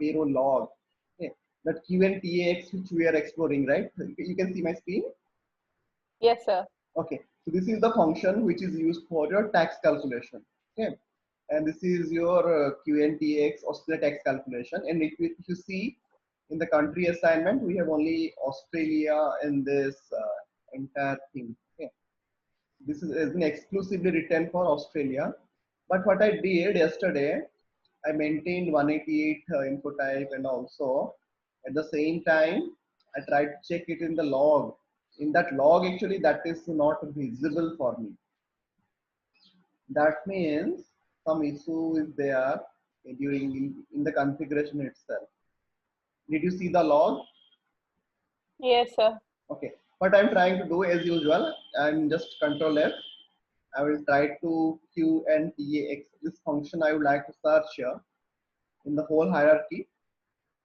payroll log. Okay. That QNTAX which we are exploring, right? You can see my screen. Yes, sir. Okay, so this is the function which is used for your tax calculation. Okay, and this is your QNTX Australia tax calculation. And if you see in the country assignment, we have only Australia in this entire thing. Okay, this is has been exclusively written for Australia. But what I did yesterday, I maintained 188 input type, and also at the same time I tried to check it in the log. In that log, actually, that is not visible for me. That means some issue is there during in the configuration itself. Did you see the log? Yes, sir. Okay. What I'm trying to do as usual, I'm just Control F. I will try to Q and TAX. This function I would like to search here in the whole hierarchy,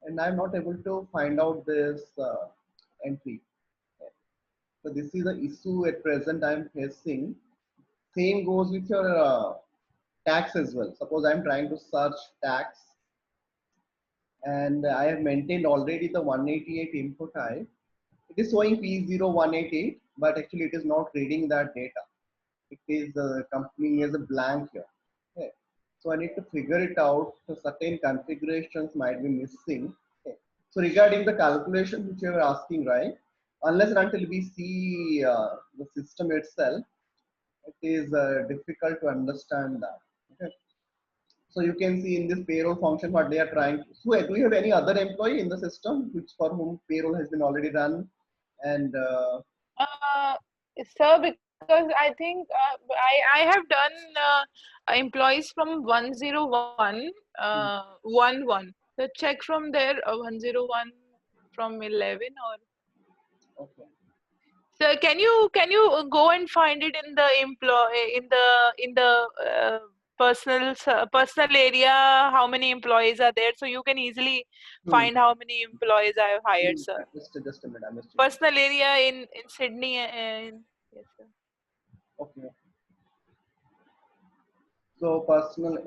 and I'm not able to find out this entry. So this is the issue at present I'm facing. Same goes with your tax as well. Suppose I'm trying to search tax, and I have maintained already the 188 input type. It is showing P0188, but actually it is not reading that data. It is coming as a blank here. Okay. So I need to figure it out. So certain configurations might be missing. Okay. So regarding the calculation which you were asking, right? Unless and until we see the system itself, it is difficult to understand that. Okay. So you can see in this payroll function what they are trying. So do you have any other employee in the system which for whom payroll has been already run? And Sir, because I think I have done employees from 101 11. So check from there 101 from 11 or. okay. So can you go and find it in the personal area, how many employees are there, so you can easily Hmm. find how many employees I have hired, sir. Just a minute. I'm just checking. Personal area in Sydney. Yes, sir. Okay. So personal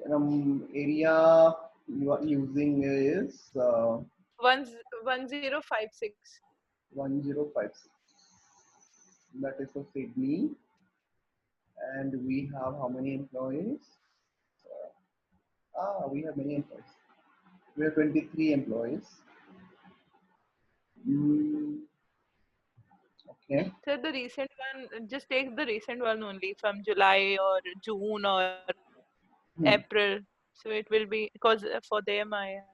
area you are using is 1056. 1056. That is for Sydney. And we have how many employees? We have many employees. We have 23 employees. Mm, okay. So the recent one, just take the recent one only from July or June or April. So it will be because for them I have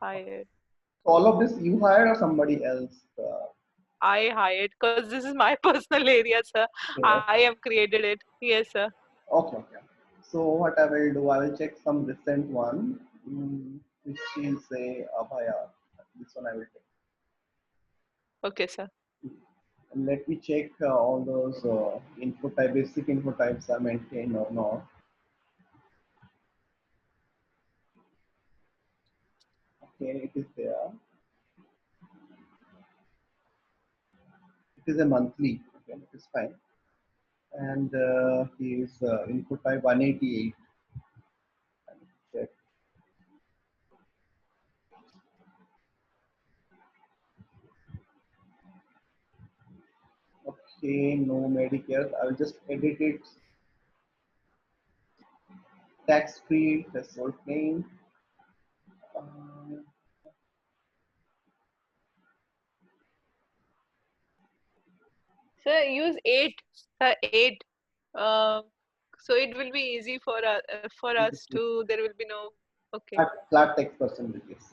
hired. So all of this you hired or somebody else? I hired because this is my personal area, sir. Okay. I have created it. Yes, sir. Okay. Okay. So what I will do, I will check some recent one, which is a Abhaya. This one I will take. Okay, sir. And let me check all those input type, basic input types are maintained or not. Okay, it is there. It is a monthly. Okay, it is fine. And his input type 188. Check. Okay, no Medicare. I will just edit it. Tax free, that's all plain. Sir, use 8. Sir, 8. Uh, so it will be easy for us to. There will be no. Okay. Flat text percentages.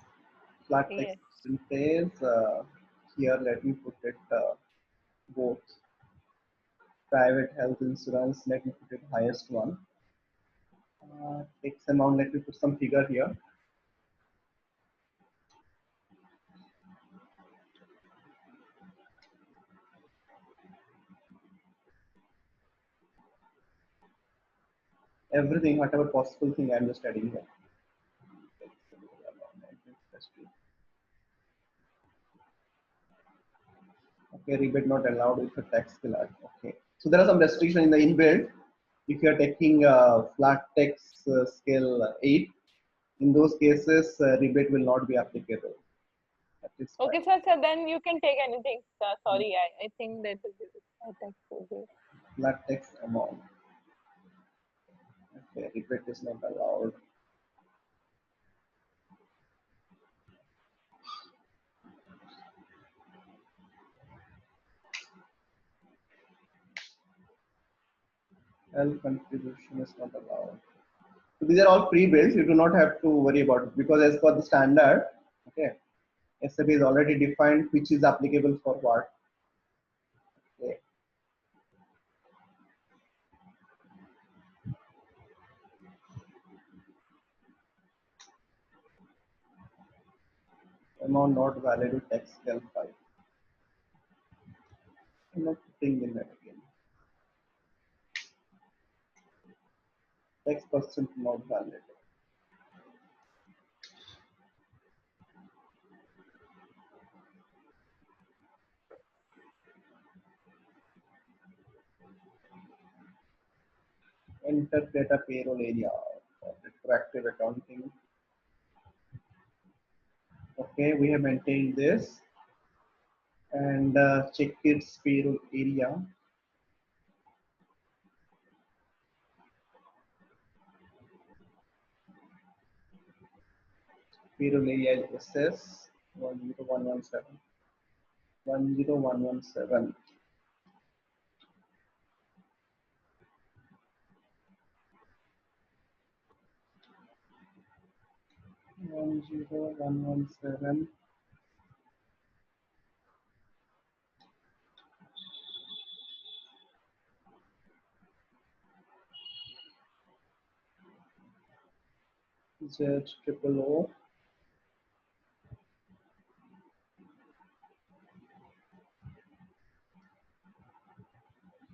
Flat text Yes. percentage. Here, let me put it both. Private health insurance, let me put it highest one. X amount, let me put some figure here. Everything, whatever possible thing, I'm just adding here. Okay, rebate not allowed with a tax pillar. Okay, so there are some restrictions in the inbuilt. If you are taking flat tax scale 8, In those cases, rebate will not be applicable. That is fine. Okay, sir, then you can take anything. Sorry, I think that tax will be. Flat tax amount. Okay, rebate is not allowed. Health contribution is not allowed. So these are all pre-built. You do not have to worry about it because as per the standard, okay, SAP is already defined which is applicable for what. Okay. Amount not valid to tax scale 5. I'm not putting in that again. Tax percent not valid. Enter data payroll area for retroactive accounting. Okay, we have maintained this and check its payroll area. Payroll area SS 10117. 10117. 10117. Z triple O.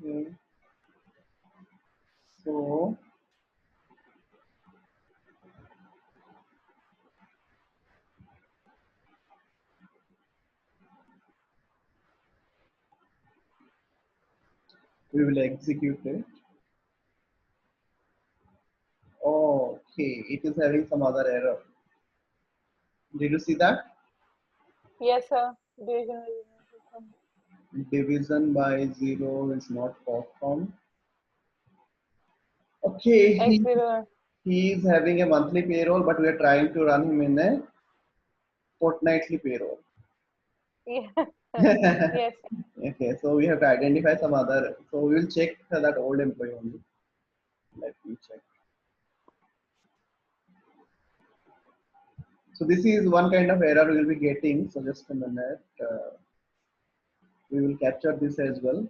Okay. So we will execute it. Okay, it is having some other error. Did you see that? Yes, sir. Division by 0 is not performed. Okay, X0. he is having a monthly payroll, but we are trying to run him in a fortnightly payroll. Yeah. Yes. Okay, so we have to identify some other. So we will check that old employee only. Let me check. So this is one kind of error we will be getting. So just a minute. We will capture this as well.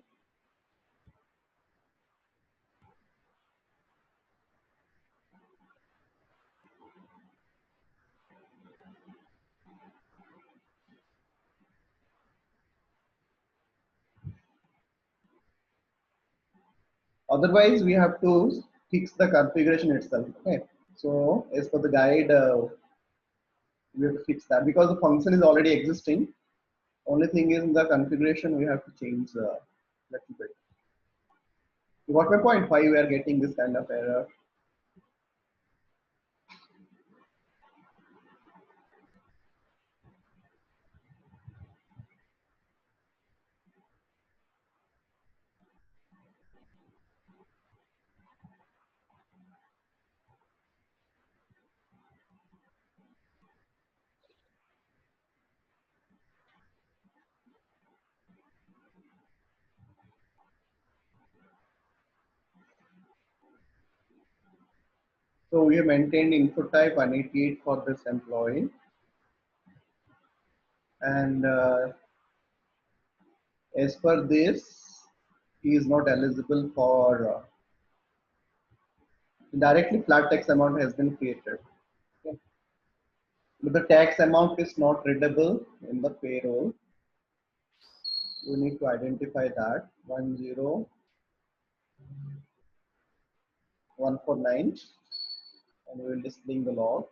Otherwise, we have to fix the configuration itself. Okay. So as per the guide, we have to fix that because the function is already existing. Only thing is in the configuration we have to change a little bit. You got my point? Why we are getting this kind of error? So we have maintained input type 188 for this employee, and as per this, he is not eligible for directly flat tax amount has been created. Okay. But the tax amount is not readable in the payroll. We need to identify that 10149, and we will display the log.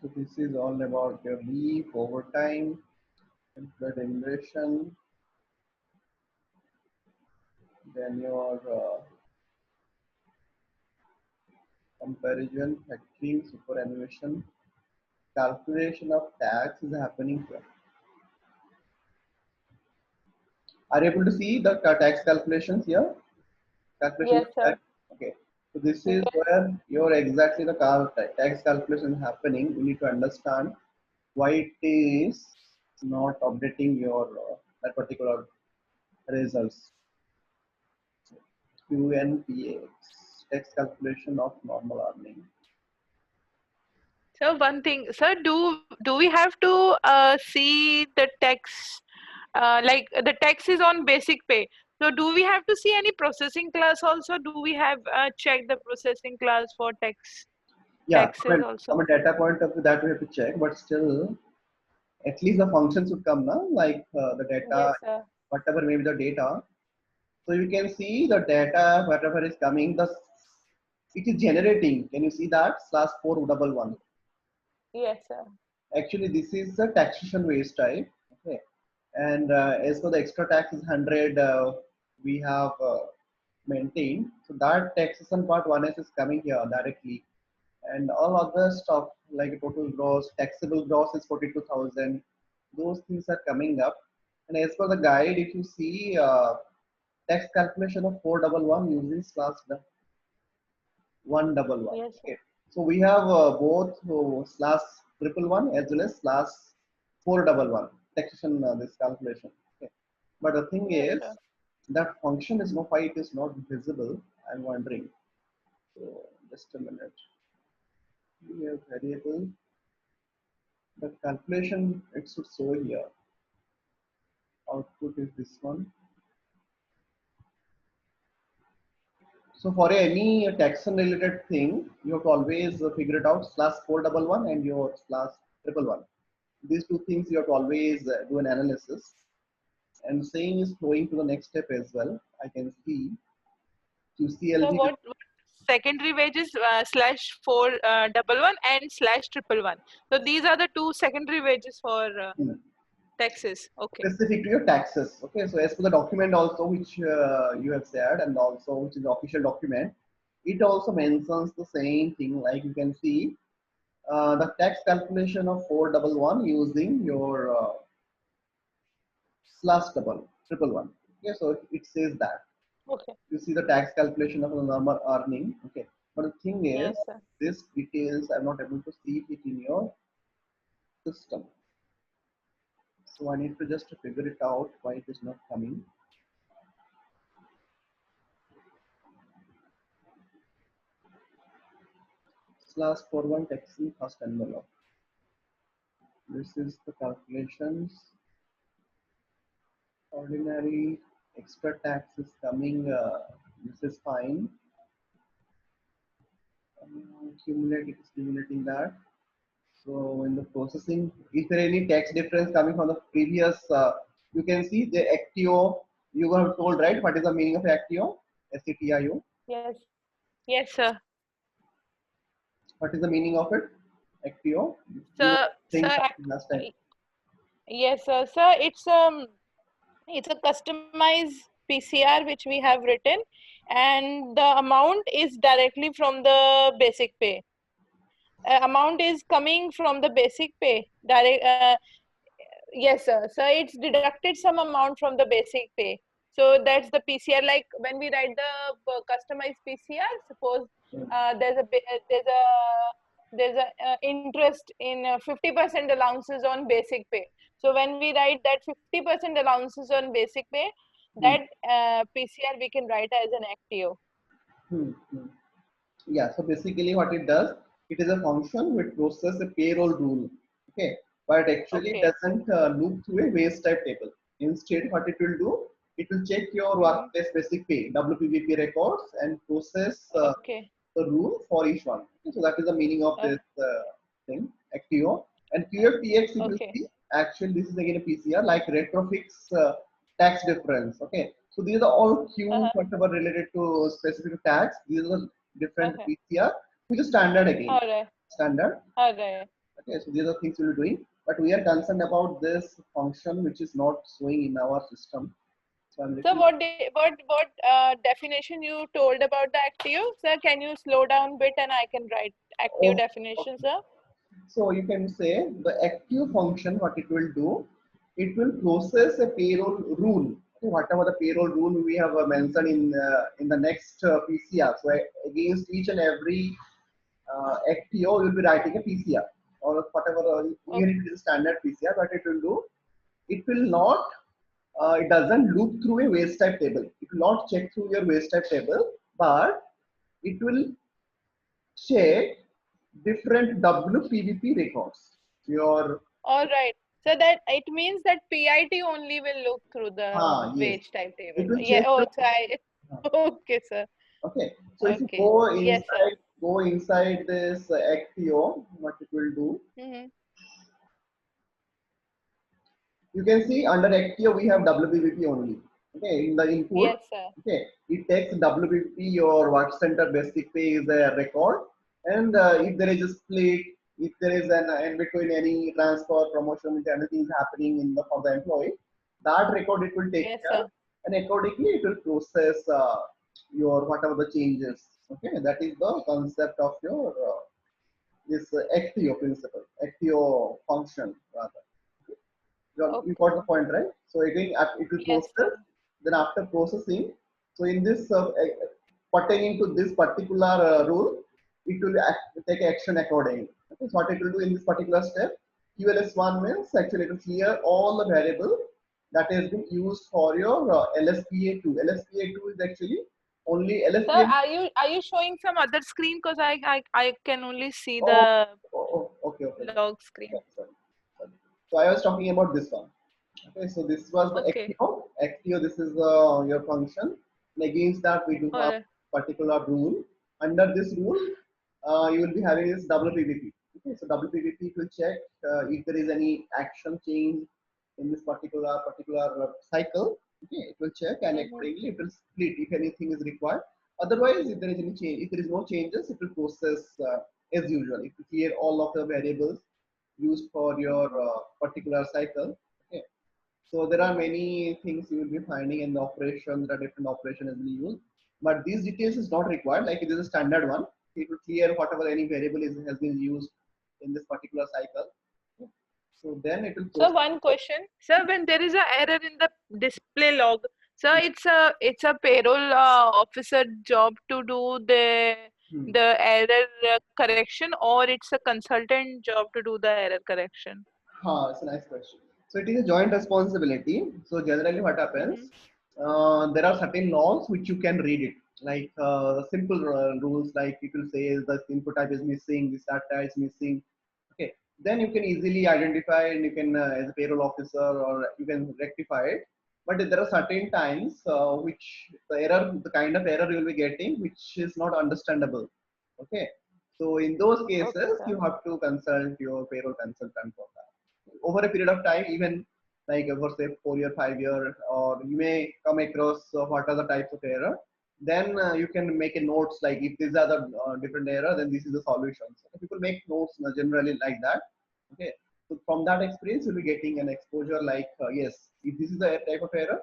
So this is all about your leave, overtime, employee remuneration, then your comparison, factoring, superannuation, calculation of tax is happening here. Are you able to see the tax calculations here? Calculation Yes, of sir. tax. Okay. So this is Yes. where your exactly the tax calculation is happening. You need to understand why it is not updating your that particular results. QNPX, tax calculation of normal earning. So one thing, sir, do we have to see the tax, like the tax is on basic pay? So do we have to see any processing class also? Do we have checked the processing class for Yeah, taxes from also? a data point of view, that we have to check, but still, at least the functions would come now, like the data, Yes, sir. whatever may be the data. So you can see the data, whatever is coming, it is generating. Can you see that? /411. Yes, sir. Actually, this is the taxation waste type. Okay. And as for the extra tax is 100, we have maintained. So that taxation part 1S is coming here directly. And all other stuff like total gross, taxable gross is 42,000. Those things are coming up. And as per the guide, if you see tax calculation of 411 using /111. Yes, sir. Okay. So we have both /111 as well as /411 taxation this calculation. Okay. But the thing Yes, is sir. that function is no why it is not visible. I'm wondering. So just a minute. We have variable. The calculation it should show here. Output is this one. So for any taxon related thing, you have to always figure it out /411 and your /111. These two things you have to always do an analysis. And same is flowing to the next step as well. I can see So QCLG. what secondary wages slash 411 and slash 111. So these are the two secondary wages for taxes. Okay. Specific to your taxes. Okay, so as for the document also which you have said and also which is the official document, it also mentions the same thing. Like you can see the tax calculation of 411 using your /111. Okay, so it says that Okay. you see the tax calculation of the normal earning. Okay, but the thing is, Yes, sir. this details I'm not able to see it in your system. So I need to just figure it out why it is not coming. /41 taxing first envelope. This is the calculations. Ordinary extra tax is coming. This is fine. Accumulating that. So in the processing, is there any tax difference coming from the previous? You can see the ACTIO. You were told right. What is the meaning of ACTIO? SATIO. Yes. Yes, sir. What is the meaning of it? ACTIO. You were So, saying sir, something last time. yes, sir. Sir, it's a customized PCR which we have written, and the amount is directly from the basic pay. Amount is coming from the basic pay. Yes, sir. So it's deducted some amount from the basic pay. So that's the PCR. Like when we write the customized PCR, suppose there's a interest in 50% allowances on basic pay. So when we write that 50% allowances on basic pay, Hmm. that PCR we can write as an ACTIO. Hmm. Hmm. Yeah, so basically what it does, it is a function which processes a payroll rule. Okay, but actually it Okay. doesn't loop through a waste type table. Instead, what it will do, it will check your Hmm. workplace basic pay, WPBP records and process Okay. the rule for each one. Okay, so that is the meaning of this thing, ACTIO. And QFTX, if you Okay. see, actually this is again a PCR like retrofix tax difference. Okay, so these are all Q Uh-huh. whatever related to specific tax. These are different Okay. PCR, which is standard again. All right. Standard. All right. Okay, so these are things we'll be doing, but we are concerned about this function which is not showing in our system. So I'm So little. what definition you told about the active? Sir, can you slow down bit and I can write active Oh, definition, okay. sir? So you can say the active function, what it will do, it will process a payroll rule. Okay, whatever the payroll rule we have mentioned in the next PCR. So against each and every FTO, you will be writing a PCR or whatever, even Okay. if it is a standard PCR, what it will do, it will not, it doesn't loop through a waste type table. It will not check through your waste type table, but it will check different WPVP records. Your, All right. So that it means that PIT only will look through the yes, wage type it table. will Yeah. check Oh, the, so I. Okay, sir. okay. So if you Okay. Yes, sir. go inside this FTO, what it will do, Mm-hmm. you can see under Actio we have WPVP only. Okay, in the input, Yes, sir. okay, it takes WPVP, your work center basic pay is a record, and if there is a split, if there is an in between any transfer, promotion, if anything is happening in the for the employee, that record it will take Yes, care, sir. and accordingly it will process your whatever the changes. Okay, that is the concept of your this Actio principle, Actio function rather. You Okay. got the point, right? So again, it will Yes, sir. process. Then after processing, so in this pertaining to this particular rule, it will take action accordingly. Okay, so what it will do in this particular step, QLS1 means actually it will clear all the variable that has been used for your LSPA2. LSPA2 is actually only Sir, LSPA. are you showing some other screen? Because I can only see Oh, the okay, okay. log screen. Sorry, sorry. So I was talking about this one. Okay, so this was the Okay. Actio. Actio, this is your function. And against that, we do All have right. particular rule. Under this rule, you will be having this WPVP. Okay, so WPVP will check if there is any action change in this particular cycle. Okay, it will check and Mm-hmm. accordingly it will split if anything is required. Otherwise, if there is any change, if there is no changes, it will process as usual. It will clear all of the variables used for your Mm-hmm. particular cycle. Okay. So there are Mm-hmm. many things you will be finding in the operation that different operation has been used. But these details is not required. Like it is a standard one. It will clear whatever any variable is has been used in this particular cycle. So then it will So process. one question, sir, when there is a error in the display log, sir, it's a payroll officer job to do Hmm. the error correction, or it's a consultant job to do the error correction. It's a nice question. So it is a joint responsibility. So generally, what Mm-hmm. happens? There are certain laws which you can read it, like simple rules, like it will say the input type is missing, this data is missing. Okay, then you can easily identify and you can, as a payroll officer, or you can rectify it. But there are certain times which the kind of error you will be getting, which is not understandable. Okay, so in those Okay, cases, sir. you have to consult your payroll consultant for that over a period of time, even like for say 4 year, 5 year, or you may come across what are the types of error. Then you can make a notes like if these are the different error, then this is the solution. So people make notes generally like that. Okay, so from that experience, you'll be getting an exposure like yes, if this is the type of error.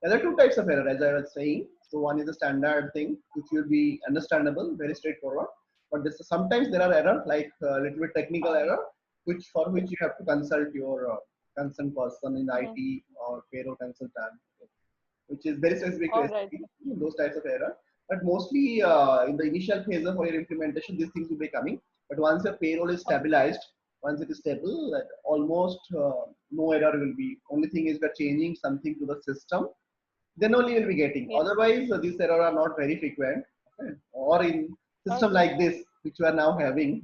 There are two types of error, as I was saying. So one is a standard thing, which will be understandable, very straightforward. But sometimes there are errors like a little bit technical error, which for which you have to consult your concerned person in Mm-hmm. IT or payroll consultant, which is very specific to All right. SAP, those types of error. But mostly in the initial phase of your implementation, these things will be coming. But once your payroll is stabilized, once it is stable, almost no error will be. Only thing is we're changing something to the system, then only you'll be getting. Yes. Otherwise, these errors are not very frequent. Okay? Or in system Okay. like this, which we are now having,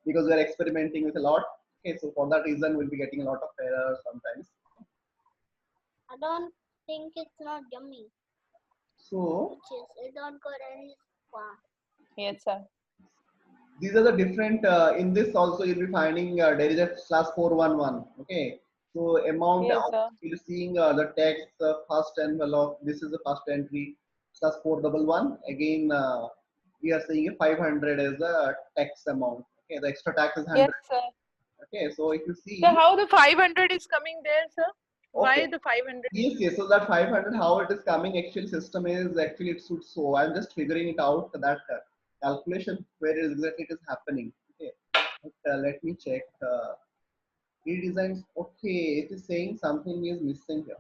because we are experimenting with a lot. Okay, so for that reason, we'll be getting a lot of errors sometimes. I don't think it's not yummy. So Which is it don't go any far. Yes, sir. these are the different. In this also, you'll be finding there is a slash 411. Okay, so amount Yes, of sir. you're seeing the text first envelope. This is the first entry slash 411. Again, we are seeing a 500 as the tax amount. Okay, the extra tax is Yes, 100. sir. Okay, so if you see, So how the 500 is coming there, sir? Why okay, the 500? yes, yes. So that 500, how it is coming, actual system is actually it should so. I'm just figuring it out that calculation where exactly it is happening. Okay, but, let me check. Redesigns. Okay, it is saying something is missing here.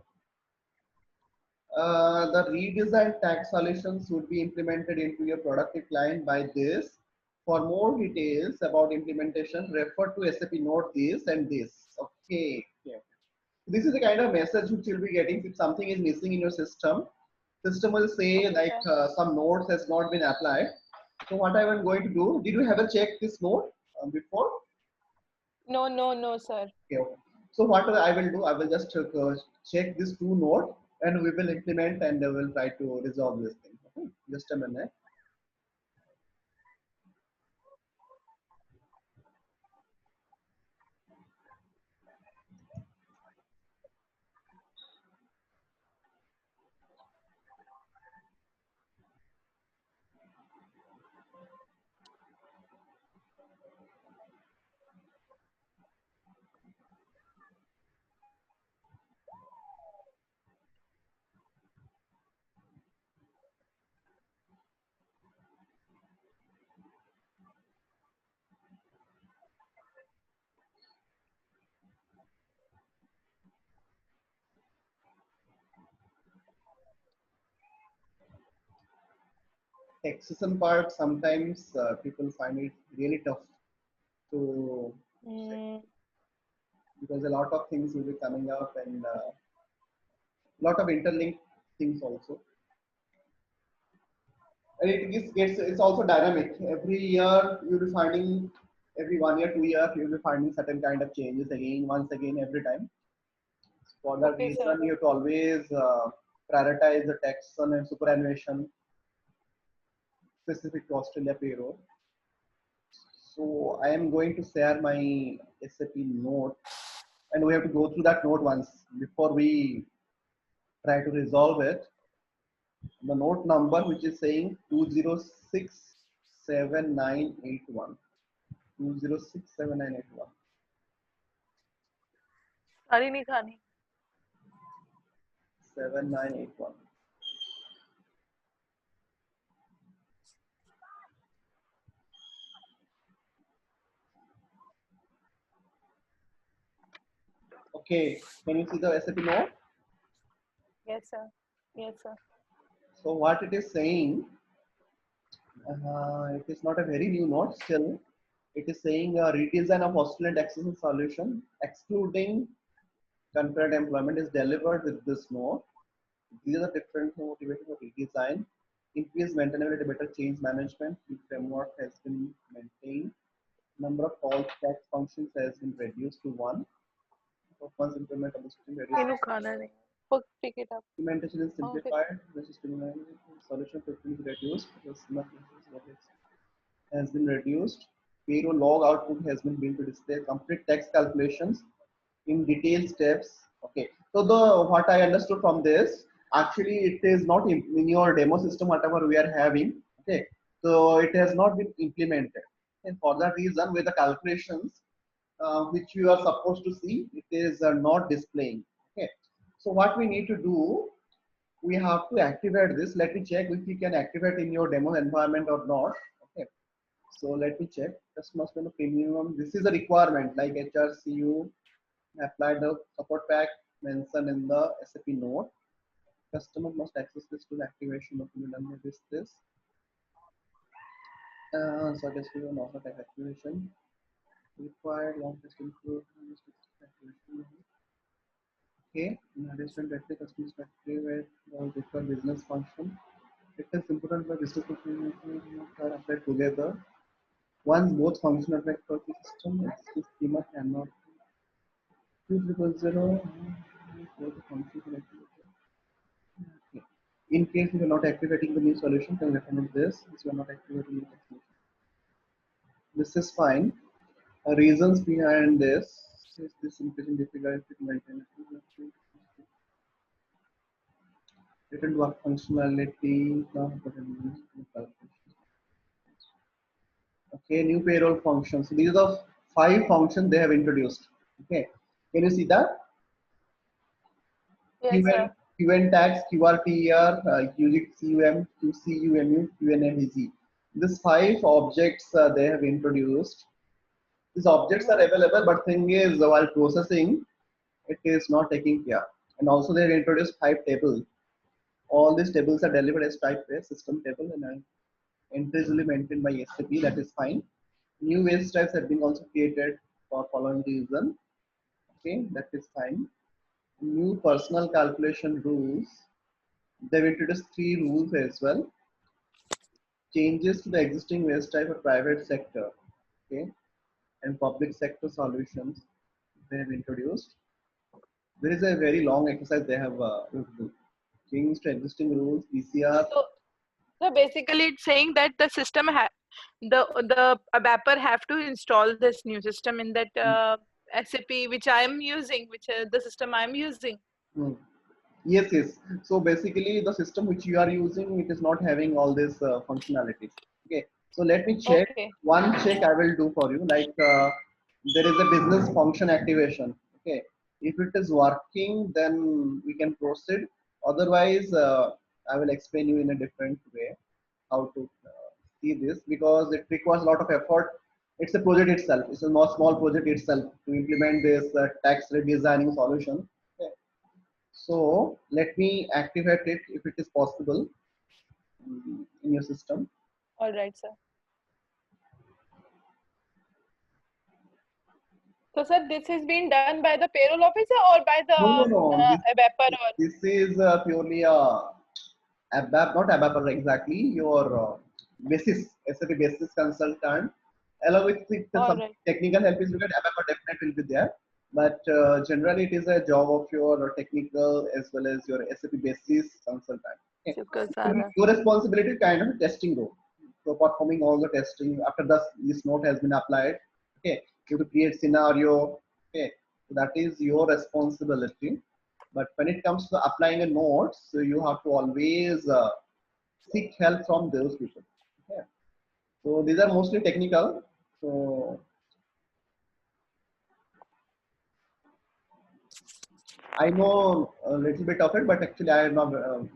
The redesigned tax solutions should be implemented into your product line by this. For more details about implementation, refer to SAP note this and this. Okay. Yeah. This is the kind of message which you'll be getting if something is missing in your system. System will say Okay, like sir. some notes has not been applied. So what I am going to do, did you ever check this note before? No, no, no, sir. Okay, okay. So what I will do, I will just check this two node and we will implement and we'll try to resolve this thing. Okay, just a minute. Taxation part, sometimes people find it really tough to check Mm, because a lot of things will be coming up and a lot of interlinked things also. And it's also dynamic. Every year you'll be finding, every 1 year, 2 year, you'll be finding certain kind of changes again, once again, every time. For that okay, sir. reason, you have to always prioritize the taxation and superannuation specific to Australia payroll. So I am going to share my SAP note, and we have to go through that note once before we try to resolve it. The note number which is saying 2067981. 2067981. सारी नहीं खानी. 7981. Okay, can you see the SAP note? Yes, sir. Yes, sir. So what it is saying, it is not a very new note still. It is saying a redesign of Australian taxation solution, excluding concurrent employment, is delivered with this note. These are the different motivators of redesign. Increased maintainability, better change management. The framework has been maintained. Number of call tax functions has been reduced to one. Once implement of the system reduced. इन्हों खाना नहीं. Pick it up. Implementation is Okay. simplified. The system solution footprint is reduced. The has been reduced. Payroll log output has been built to display complete tax calculations in detailed steps. Okay. So the what I understood from this, actually it is not in your demo system whatever we are having. Okay. So it has not been implemented. And for that reason, with the calculations which you are supposed to see, it is not displaying. Okay. So what we need to do, we have to activate this. Let me check if we can activate in your demo environment or not. Okay. So let me check. Customer must be the premium. This is a requirement like HRCU apply the support pack mentioned in the SAP note. Customer must access this to the activation of this. Suggest you an offer type activation. Required long test include activation. Okay, in addition to the customer must activate all different business function. It is important for business are applied together. Once both function affect for the system, its schema cannot 2000 both the functions are activated. Okay. In case you are not activating the new solution, can recommend this. If you are not activating the solution, this is fine. Reasons behind this is this increasing difficulty to maintain written work functionality. Okay, new payroll functions. So these are 5 functions they have introduced. Okay, can you see that? Yes, sir. QN tags, QRTER, UGIT CUM, QCUMU, QNMEZ. These 5 objects they have introduced. These objects are available, but thing is, while processing, it is not taking care. And also, they have introduced 5 tables. All these tables are delivered as type-based system table and intelligently maintained by SAP. That is fine. New waste types have been also created for following reason. Okay, that is fine. New personal calculation rules. They've introduced 3 rules as well. Changes to the existing waste type for private sector, okay, and public sector solutions they have introduced. There is a very long exercise they have to do. Change to existing rules, PCR. So basically, it's saying that the system the ABAPer have to install this new system in that SAP which I am using, which the system I am using. Hmm. Yes, yes. So basically, the system which you are using, it is not having all these functionalities. Okay. So let me check. Okay. One check I will do for you. Like there is a business function activation. Okay. If it is working, then we can proceed. Otherwise, I will explain you in a different way how to see this because it requires a lot of effort. It's a project itself. It's a small project itself to implement this tax redesigning solution. Okay. So let me activate it if it is possible in your system. All right, sir. So, sir, this is being done by the payroll officer or by the No, no, no. ABAPer or? This is purely a ABAP, not ABAP exactly. Your basis, SAP basis consultant, along with All some right. technical help is because ABAP definitely will be there. But generally, it is a job of your technical as well as your SAP basis consultant. Okay. Your responsibility is kind of testing role. So performing all the testing after this note has been applied. Okay, you have to create scenario. Okay, so that is your responsibility. But when it comes to applying a note, so you have to always seek help from those people. Okay. So these are mostly technical. So I know a little bit of it, but actually I have not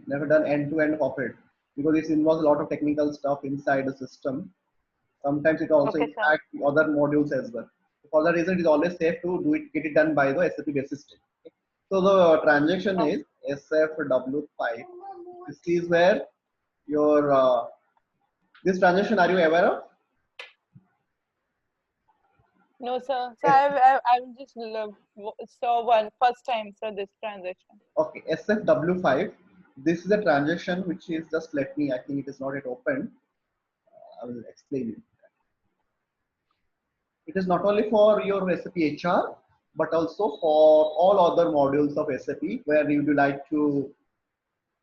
never done end-to-end of it because it involves a lot of technical stuff inside the system. Sometimes it also Okay, sir. impacts other modules as well. For that reason, it is always safe to do it, get it done by the SAP basis system. Okay. So the transaction is SFW5. This is where your this transaction are you aware of? No, sir. So I just saw one first time, sir, this transaction. Okay, SFW5. This is a transaction which is just let me. I think it is not yet open. I will explain it. It is not only for your SAP HR, but also for all other modules of SAP where you would like to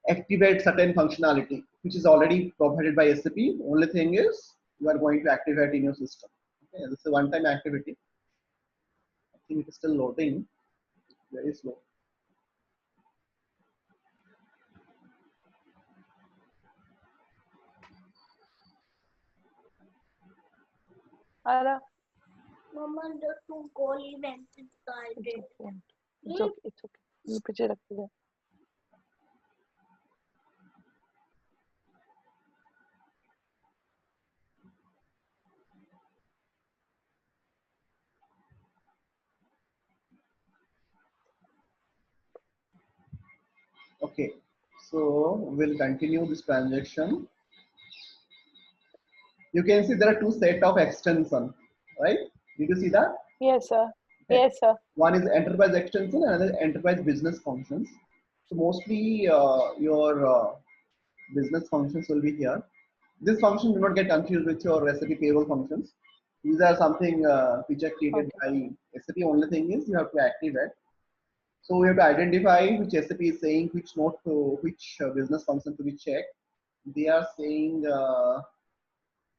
activate certain functionality, which is already provided by SAP. Only thing is you are going to activate in your system. Okay, this is a one-time activity. I think it is still loading. Very slow. Ara. Mama, the 2 goal events inside it. It's okay. It's okay. ये पीछे रख दे. Okay, so we'll continue this transaction. You can see there are two set of extension, right? Did you see that? Yes, sir. Okay. Yes, sir. One is enterprise extension, and another enterprise business functions. So mostly your business functions will be here. This function do not get confused with your SAP payroll functions. These are something which are created by SAP. Only thing is you have to activate. So we have to identify which SAP is saying which node to which business function to be checked. They are saying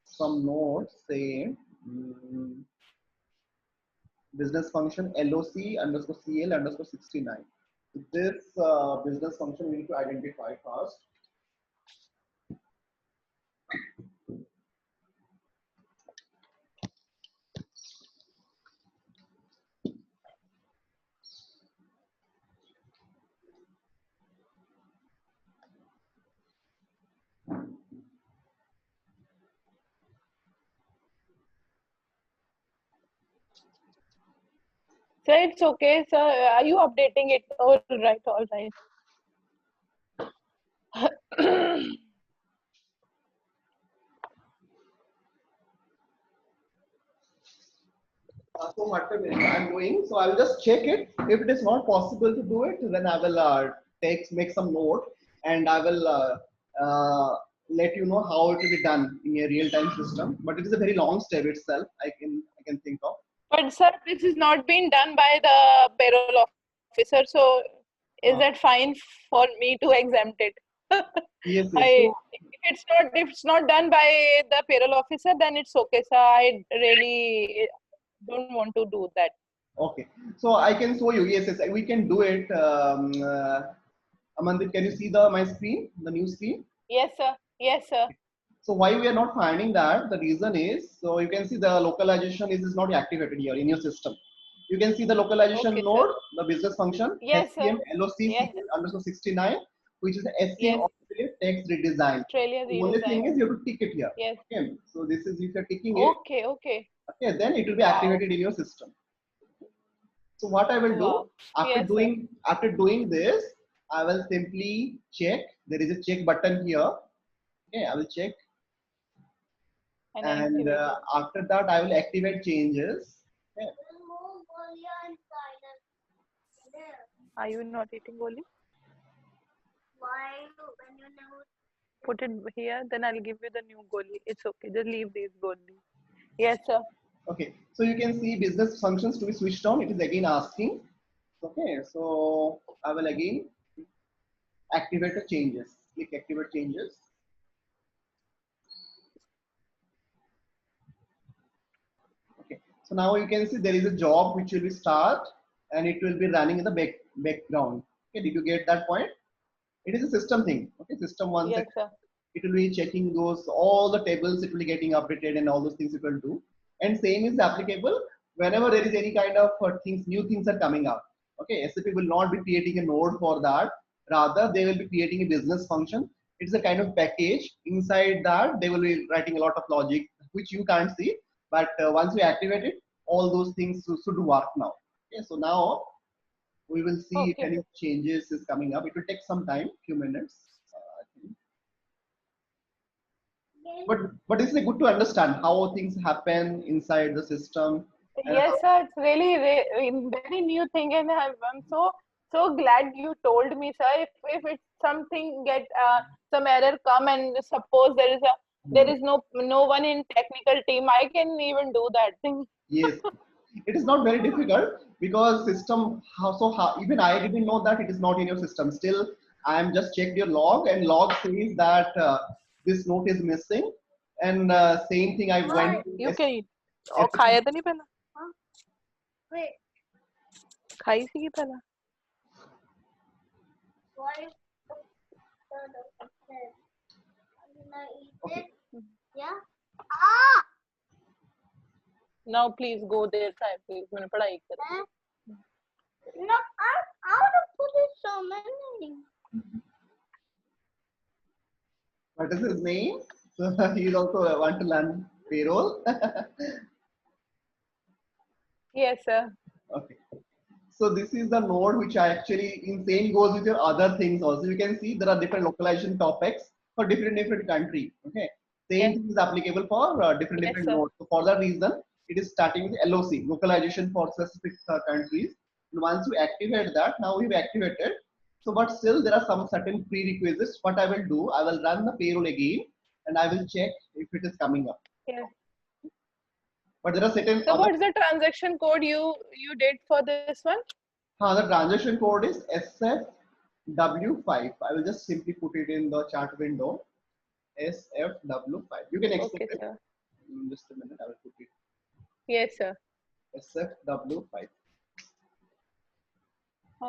some nodes say business function LOC underscore CL underscore 69. This business function we need to identify first. Sir, it's okay, sir. Are you updating it? All right, all right. So whatever I'm doing, so I will just check it. If it is not possible to do it, then I will make some note, and I will let you know how it will be done in a real-time system. But it is a very long step itself. I can think of. But sir, this is not being done by the payroll officer, so is that fine for me to exempt it? Yes, yes. I, So if it's not done by the payroll officer, then it's okay, sir. I really don't want to do that. okay. So I can show you. Yes, yes. We can do it. Amandit, can you see my screen, the new screen? Yes, sir. Yes, sir. So why we are not finding that? The reason is, so you can see the localization is not activated here in your system. You can see the localization Okay, sir. node, the business function, Yes, sir. SCM LOC Yes, underscore 69, which is the SCM yes. Australia text redesign. Australia The only thing redesign. is you have to tick it here. Yes. Okay. So this is if you're ticking it, Okay, okay. okay, then it will be Wow. activated in your system. So what I will do Wow. Yes, sir. after doing this, I will simply check. There is a check button here. Okay, I will check, And and activate it. after that I will activate changes. Okay. Are you not eating goli? Why when you never Put it here, then I'll give you the new goli. It's okay. Just leave these goli. Yes, sir. Okay, so you can see business functions to be switched on. It is again asking. Okay, so I will again activate the changes. Click activate changes. Okay, so now you can see there is a job which will be start and it will be running in the background. Okay, did you get that point? It is a system thing. Okay, system once Yes, sir. it will be checking those all the tables, it will be getting updated and all those things it will do. And same is applicable whenever there is any kind of new things are coming up. Okay, SAP will not be creating a node for that. Rather, they will be creating a business function. It's a kind of package. Inside that, they will be writing a lot of logic, which you can't see. But once you activate it, all those things should work now. Okay, so now we will see if Okay. any changes is coming up. It will take some time, few minutes. I think. But it's good to understand how things happen inside the system. And Yes, sir. It's really very new thing, and I'm so glad you told me, sir. If it's something get some error come, and suppose there is no one in technical team, I can even do that thing. yes, it is not very difficult because system how even I didn't know that it is not in your system. Still, I am just checked your log and log says that this note is missing. And same thing I went to You can eat. और SAP. खाया तो नहीं पहला? wait, खाई सी पहला? why can I eat Okay. it? Yeah. Ah! Now please go there, try please. मैंने पढ़ाई करी. Eh? No, I want to put it so many. What is his name? So he is also want to learn payroll. Yes, sir. Okay. So this is the node which I actually in same goes with your other things also. You can see there are different localization topics for different country. Okay. Same Yes. thing is applicable for different Yes, sir. nodes. So for that reason, it is starting with LOC, localization for specific countries. And once you activate that, now we've activated. So, but still there are some certain prerequisites. What I will do, I will run the payroll again and I will check if it is coming up. Yes. But there are certain So other. what's the transaction code you did for this one? The transaction code is SFW5. I will just simply put it in the chart window. SFW5. You can accept Okay, it. sir. In just a minute, I will put it. Yes, sir. SFW5.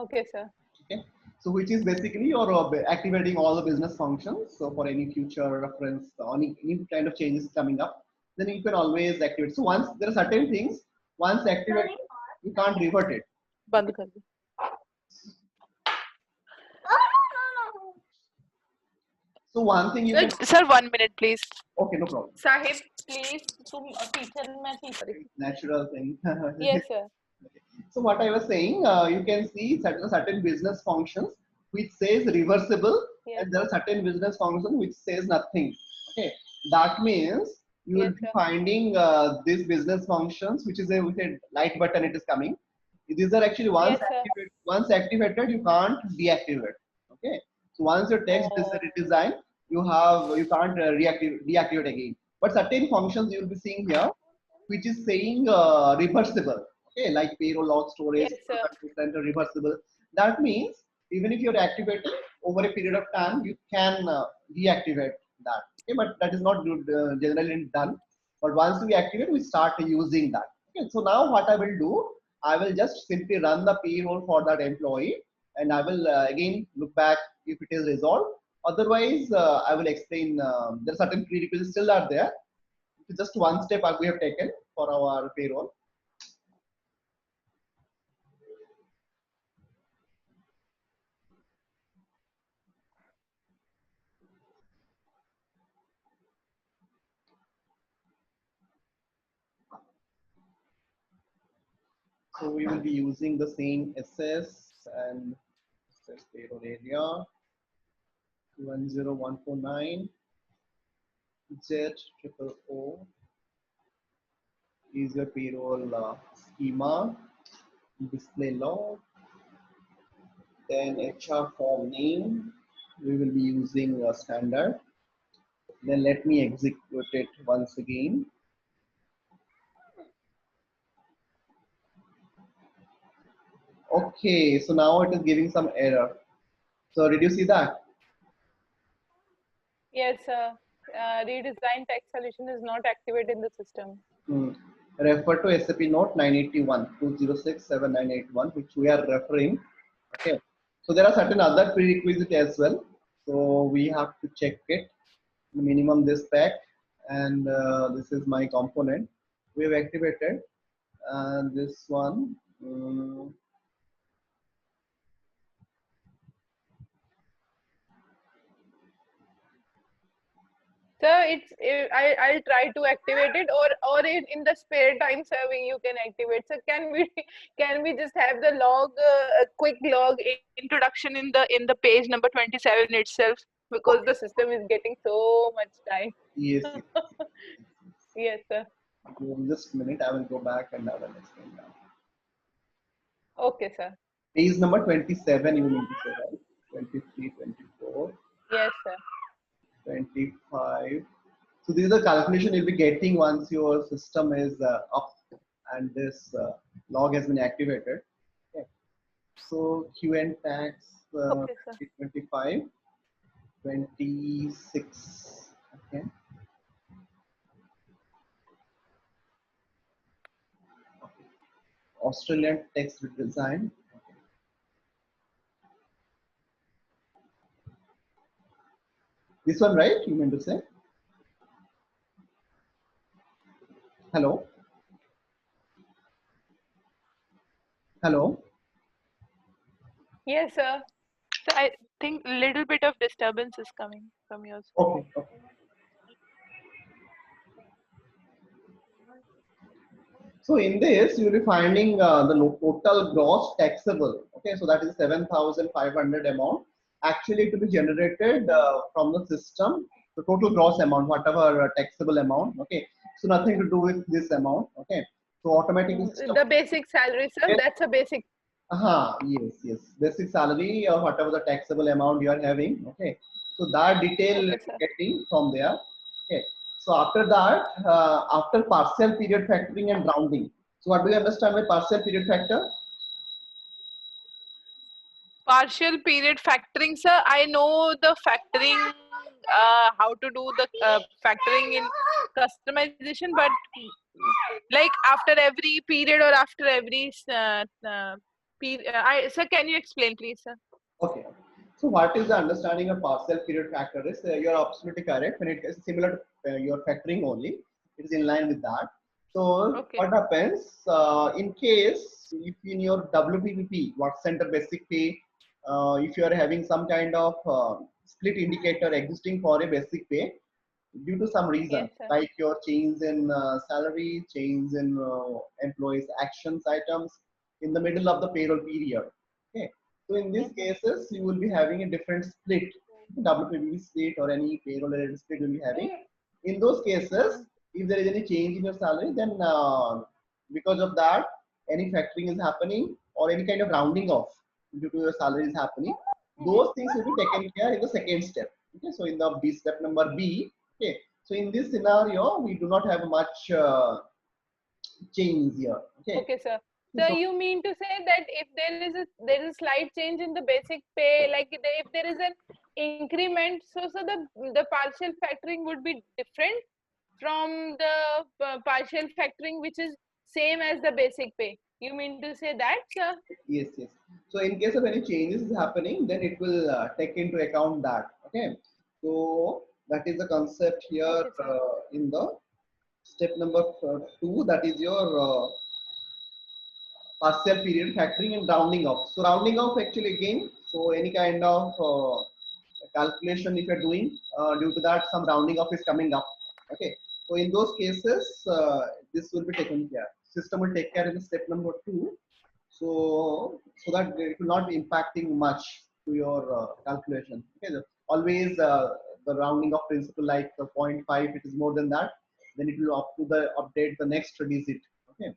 Okay, sir. Okay. So which is basically you're activating all the business functions. So for any future reference, any kind of changes coming up, then you can always activate. So once there are certain things, once activated, you can't revert it. बंद कर दो. Oh, no. So one thing you can. Sir, 1 minute, please. Okay, no problem. Sahib, please. तुम teacher मैं teacher. Natural thing. Yes, sir. So what I was saying, you can see certain business functions which says reversible, Yes, and there are certain business functions which says nothing. Okay, that means you will yes, be sir. finding these business functions, which is a with a light button. It is coming. These are actually Yes, sir. once activated, you can't deactivate. Okay, so once your text is Oh, redesigned, you can't deactivate again. But certain functions you will be seeing here, which is saying reversible. Okay, like payroll log storage, yes, sir. contact center reversible. That means even if you're activating over a period of time, you can deactivate that. Okay, but that is not generally done. But once we activate, we start using that. Okay, so now what I will do, I will just simply run the payroll for that employee, and I will again look back if it is resolved. Otherwise, I will explain. There are certain prerequisites still are there. It's just one step we have taken for our payroll. So we will be using the same SS and SS payroll area 10149 Z triple O is your payroll schema, display log, then HR form name. We will be using standard. Then let me execute it once again. Okay, so now it is giving some error. So did you see that? Yes, sir. Redesigned text solution is not activated in the system. Hmm. Refer to SAP note 981 2067981, which we are referring. Okay. So there are certain other prerequisites as well. So we have to check it. Minimum this pack, and this is my component. We have activated, and this one. Sir, I'll try to activate it, or in the spare time, sir, you can activate. So can we can we just have the log, a quick log introduction in the page number 27 itself, because the system is getting so much time. Yes, yes. Yes, sir. Just a minute. I will go back and I will explain now. Okay, sir. Page number 27. You mean to say, right? 23, 24. Yes, sir. 25. So this is the calculation you'll be getting once your system is up and this log has been activated. Okay. So QN tax Okay, sir. 25, 26. Okay. Australian text design. This one, right? You mean to say? Hello? Hello? Yes, sir. So I think little bit of disturbance is coming from your side. Okay. Okay. So in this, you will be finding the total gross taxable. Okay, so that is 7,500 amount. Actually, it will be generated from the system, the total gross amount, whatever taxable amount. Okay, so nothing to do with this amount. Okay, so automatically system. The basic salary, sir. That's a basic. Yes, yes. Basic salary or whatever the taxable amount you are having. Okay, so that detail Okay, you're sir. getting from there. Okay, so after that, after partial period factoring and rounding. So what do you understand by partial period factor? Partial period factoring, sir. I know the factoring, how to do the factoring in customization, but like after every period or after every period. Sir, can you explain, please, sir? Okay. So what is the understanding of partial period factor is you are absolutely correct when it is similar to your factoring only. It is in line with that. So Okay. what happens in case if in your WPPP, work center basic pay, if you are having some kind of split indicator existing for a basic pay due to some reason Yes, sir. like your change in salary, change in employees actions items, in the middle of the payroll period. Okay. So in these cases, you will be having a different split, WPB split or any payroll related split you will be having. In those cases, if there is any change in your salary, then because of that, any factoring is happening or any kind of rounding off due to your salary is happening, those things will be taken care in the second step. Okay, so in the B step number B, okay, so in this scenario, we do not have much change here. Okay. Okay, sir. So you mean to say that if there is a slight change in the basic pay, like if there is an increment, so the partial factoring would be different from the partial factoring which is same as the basic pay. You mean to say that, sir? Yes, yes. So in case of any changes is happening, then it will take into account that. Okay. So that is the concept here Okay, in the step number 2. That is your partial period factoring and rounding off. So rounding off actually again. So any kind of calculation if you're doing, due to that some rounding off is coming up. Okay. So in those cases, this will be taken care. System will take care in step number 2. So that it will not be impacting much to your calculation. Okay, always the rounding of principle like the 0.5, it is more than that, then it will up to the update the next digit. Okay,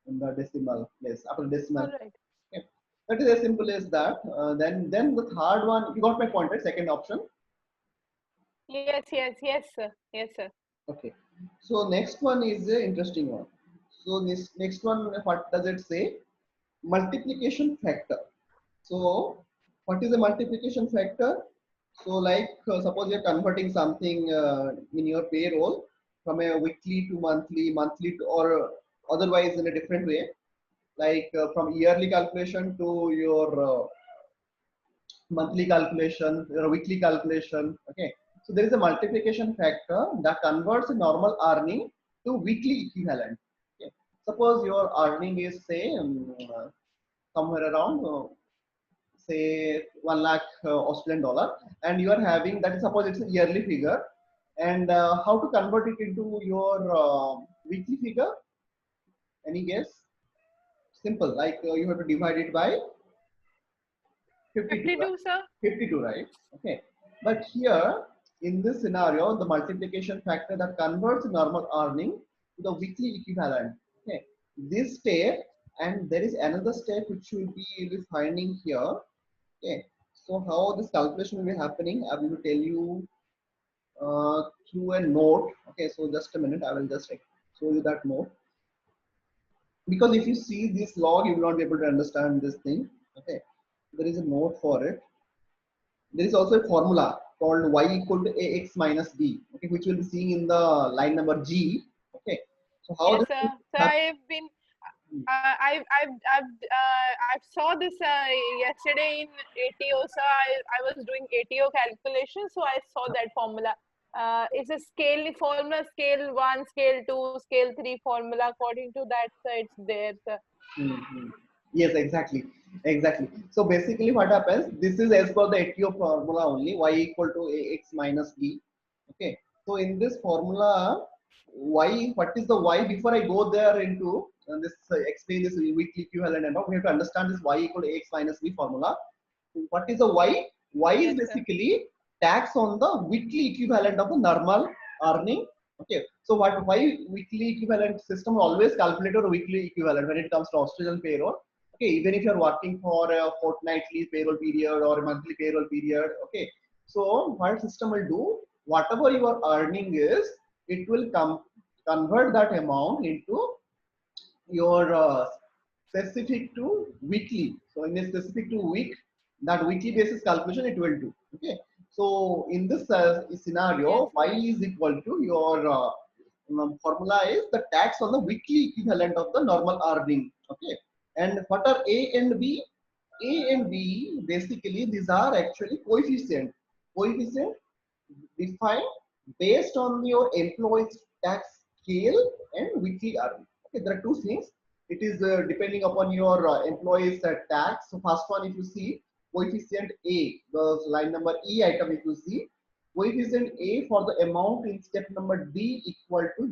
in the decimal place after decimal. All right. Okay. That is as simple as that. Then the third one, you got my point, right? Second option. Yes, sir. Yes, sir. Okay. So next one is the interesting one. So this next one, what does it say? Multiplication factor. So what is a multiplication factor? So like suppose you're converting something in your payroll from a weekly to monthly, monthly to, or otherwise in a different way, like from yearly calculation to your monthly calculation, your weekly calculation. Okay. So there is a multiplication factor that converts a normal earning to weekly equivalent. Okay. Suppose your earning is say somewhere around say 1 lakh Australian dollar, and you are having that. Suppose it's a yearly figure, and how to convert it into your weekly figure? Any guess? Simple, like you have to divide it by 52. 52, sir. 52, right? Okay. But here in this scenario, the multiplication factor that converts normal earning to the weekly equivalent. Okay. This step, and there is another step which will be finding here. Okay. So how this calculation will be happening, I will tell you through a note. Okay. So just a minute, I will just show you that note. Because if you see this log, you will not be able to understand this thing. Okay. There is a note for it. There is also a formula called y equal to ax minus b, okay, which we'll be seeing in the line number G. Okay. So how Yes, this sir. So I've been I saw this yesterday in ATO. So I was doing ATO calculation, so I saw that formula. It's a formula, scale 1, scale 2, scale 3 formula. According to that, so it's there, sir. Mm-hmm. Yes, exactly. Exactly. So basically what happens, this is as per the ATO formula only, y equal to ax minus b. Okay. So in this formula, y, what is the y? Before I go there into this, explain this weekly equivalent and all, we have to understand this y equal to ax minus b formula. What is the y? Y is Yes, sir. basically tax on the weekly equivalent of the normal earning. Okay, so why weekly equivalent system always calculate a weekly equivalent when it comes to Australian payroll. Okay, even if you're working for a fortnightly payroll period or a monthly payroll period. Okay, so what system will do, whatever your earning is, it will convert that amount into your specific to weekly. So in a specific to week, that weekly basis calculation it will do. Okay. So in this scenario, Yes, y is equal to your formula is the tax on the weekly equivalent of the normal earning. Okay. And what are A and B? A and B basically these are actually coefficient. Coefficient defined based on your employee's tax scale and weekly earning. Okay, there are two things. It is depending upon your employee's tax. So first one, if you see coefficient A, the line number E item, if you see coefficient A for the amount in step number D equal to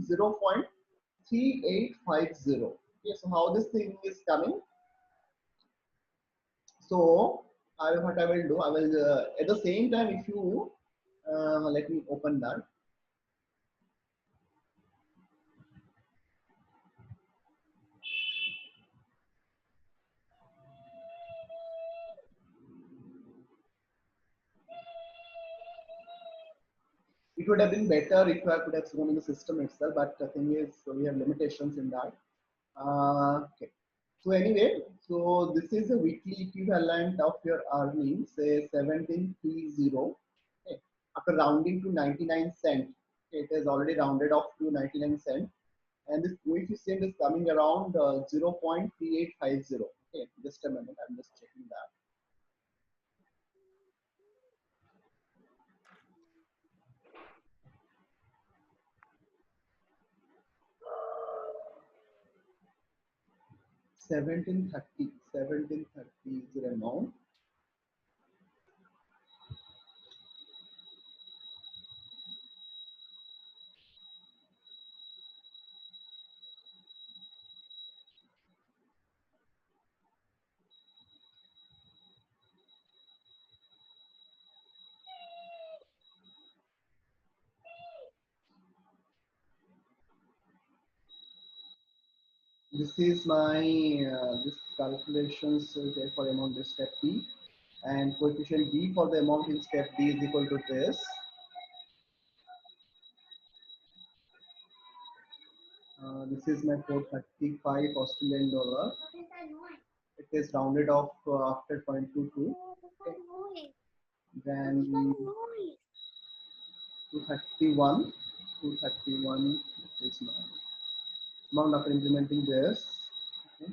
0.3850. Okay, so how this thing is coming? So what I will do, I will at the same time, if you let me open that. It would have been better if I could have shown in the system itself, but the thing is, we have limitations in that. Okay. So anyway, so this is a weekly equivalent of your earnings, say 1730. Okay. After rounding to 99 cents, okay, it is already rounded off to 99 cents, and this coefficient is coming around 0.3850. Okay, just a minute, I'm just checking that. 1730 is the amount. This is my this calculations there for amount in step B, and coefficient B for the amount in step B is equal to this. This is my 435 Australian dollar. It is rounded off after 0.22. Okay. Then 231 is my amount after implementing this. Okay.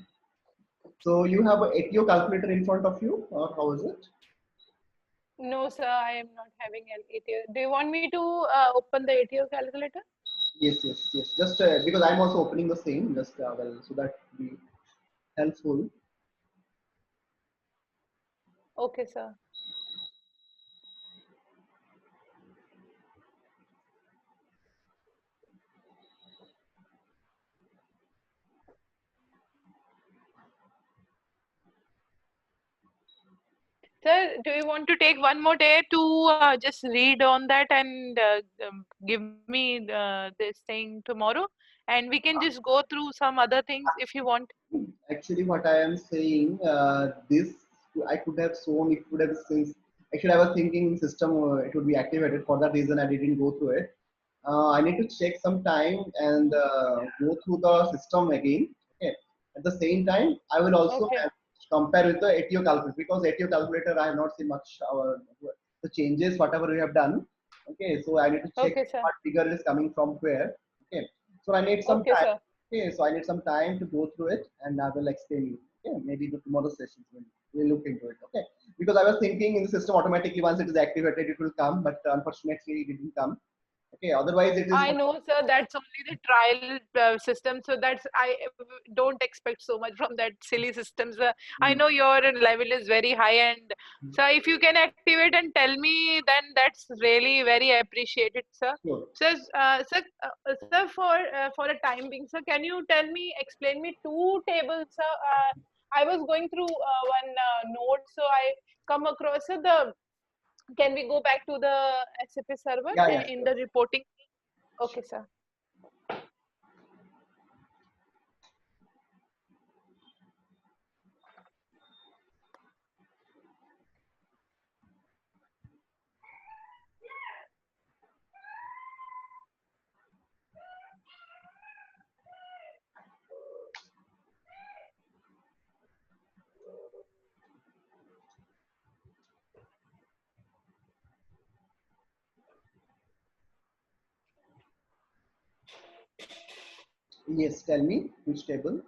So you have a ATO calculator in front of you, or how is it? No, sir, I am not having an ATO. Do you want me to open the ATO calculator? Yes. Just because I'm also opening the same, just well, so that be helpful. Okay, sir. Sir, do you want to take one more day to just read on that and give me this thing tomorrow? And we can just go through some other things if you want. Actually, what I am saying, this I could have shown. It would have since. Actually, I was thinking system it would be activated. For that reason, I didn't go through it. I need to check some time and go through the system again. Okay. At the same time, I will also Okay. compare with the ATO calculator, because ATO calculator I have not seen much the changes whatever we have done. Okay, so I need to check Okay, sir. what figure is coming from where. Okay, so I need some Okay, time. sir. Okay, so I need some time to go through it, and I will explain you. Okay, maybe the tomorrow sessions we'll look into it. Okay, because I was thinking in the system automatically once it is activated it will come, but unfortunately it didn't come. Okay, otherwise it is I know, sir, that's only the trial system. So that's, don't expect so much from that silly system, sir. I know your level is very high, and so if you can activate and tell me, then that's really very appreciated, sir. sure. Sir, for a time being, sir, can you tell me, explain me two tables, sir? I was going through one note, so I come across the. Can we go back to the SAP server Yeah, in sure. the reporting? Okay, sir. Yes, tell me which table.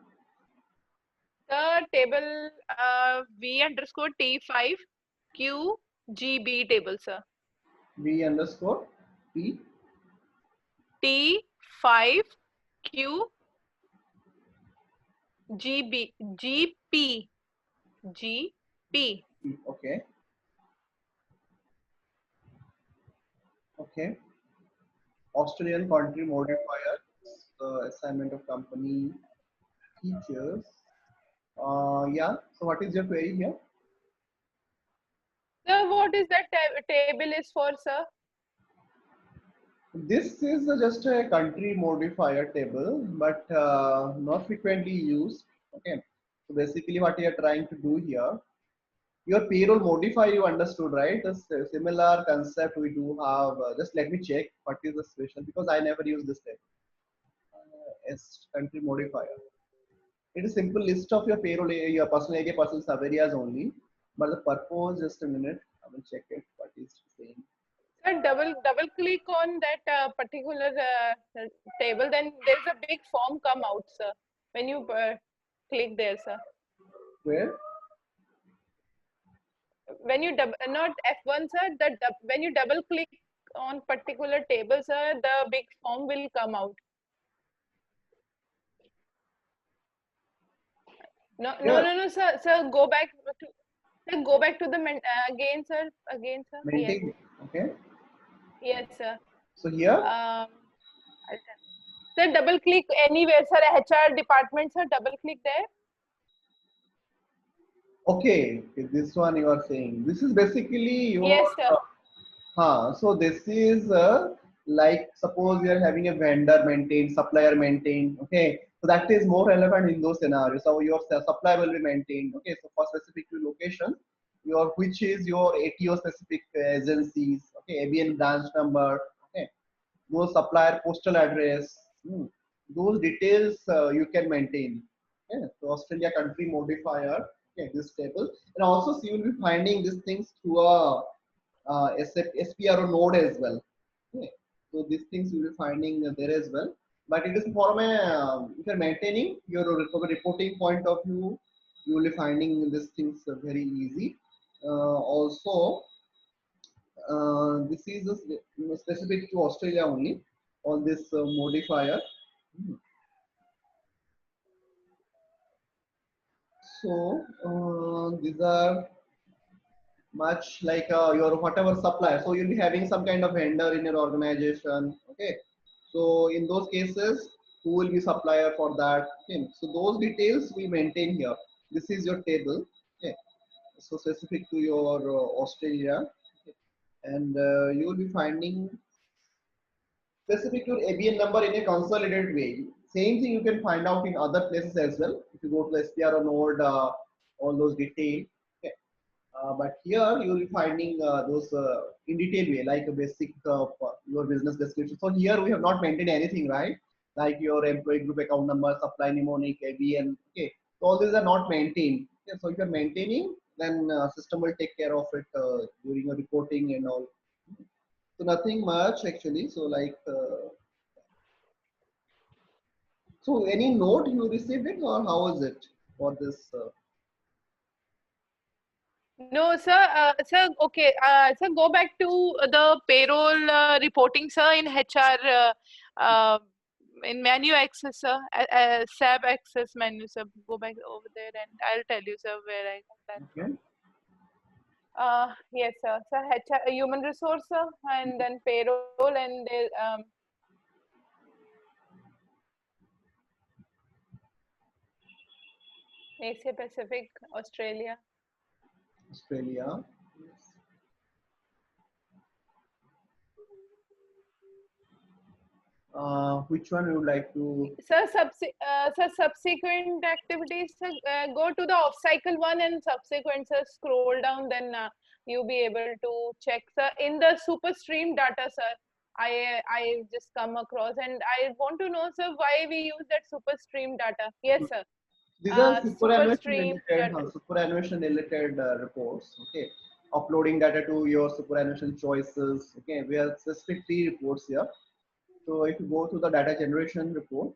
The table V underscore T5 Q GB table, sir. V underscore P. T5 Q GB GP GP. Okay. Okay. Australian country modifier. Assignment of company features. Yeah. So what is your query here? Sir, what is that table is for, sir? This is just a country modifier table, but not frequently used. Okay. So basically, what you are trying to do here, your payroll modifier, you understood, right? The similar concept we do have. Just let me check what is the special because I never use this table. As country modifier. It is simple list of your payroll area, your personal area, personal sub areas only. But the purpose, just a minute, I will check it. What is saying? Sir, double click on that particular table, then there's a big form come out, sir. When you click there, sir. Where? When you not F1, sir, when you double click on particular table, sir, the big form will come out. No, Yeah. no, sir. Sir, go back to. Sir, go back to the again, sir. Again, sir. Maintain. Yes. Okay. Yes, sir. So here. Sir, double click anywhere, sir. HR department, sir. Double click there. Okay, this one you are saying. This is basically your. Yes, sir. So this is like suppose you are having a vendor maintained, supplier maintained. Okay, so that is more relevant in those scenarios. So your supplier will be maintained. Okay, so for specific location, your which is your ATO specific agencies. Okay, ABN branch number. Okay, those supplier postal address. Those details you can maintain. Okay, so Australia country modifier. Okay, this table, and also so you will be finding these things through a SPRO node as well. Okay. So these things you will be finding there as well. But it is from a if you're maintaining your reporting point of view, you will be finding these things very easy. Also, this is specific to Australia only on this modifier. So these are much like your whatever supplier. So you'll be having some kind of vendor in your organization. Okay. So in those cases, who will be supplier for that? Okay. So those details we maintain here. This is your table. Okay. So specific to your Australia, okay. And you will be finding specific to ABN number in a consolidated way. Same thing you can find out in other places as well. If you go to the SPRO node, all those details. Okay. But here you will be finding those in detail way, like a basic your business description. So here we have not maintained anything, right? Like your employee group account number, supply mnemonic, ABN. Okay, so all these are not maintained. Okay, so if you're maintaining, then system will take care of it during your reporting and all. So nothing much actually. So like, so any note you received it or how is it for this? No, sir. Sir, okay. Sir, go back to the payroll reporting, sir, in HR, in menu access, sir. SAP access menu, sir. Go back over there and I'll tell you, sir, where I got that from. Yes, sir. So HR, human resource, sir, and then payroll and Asia Pacific, Australia. Australia. Yes. Which one you would like to? Sir, subsequent activities, sir, go to the off-cycle one and subsequent, sir, scroll down, then you'll be able to check, sir. In the super stream data, sir, I just come across and I want to know, sir, why we use that super stream data. Yes, sir. These are Super stream data. superannuation related reports. Okay, uploading data to your superannuation choices. Okay, we have specific three reports here. So if you go to the data generation report,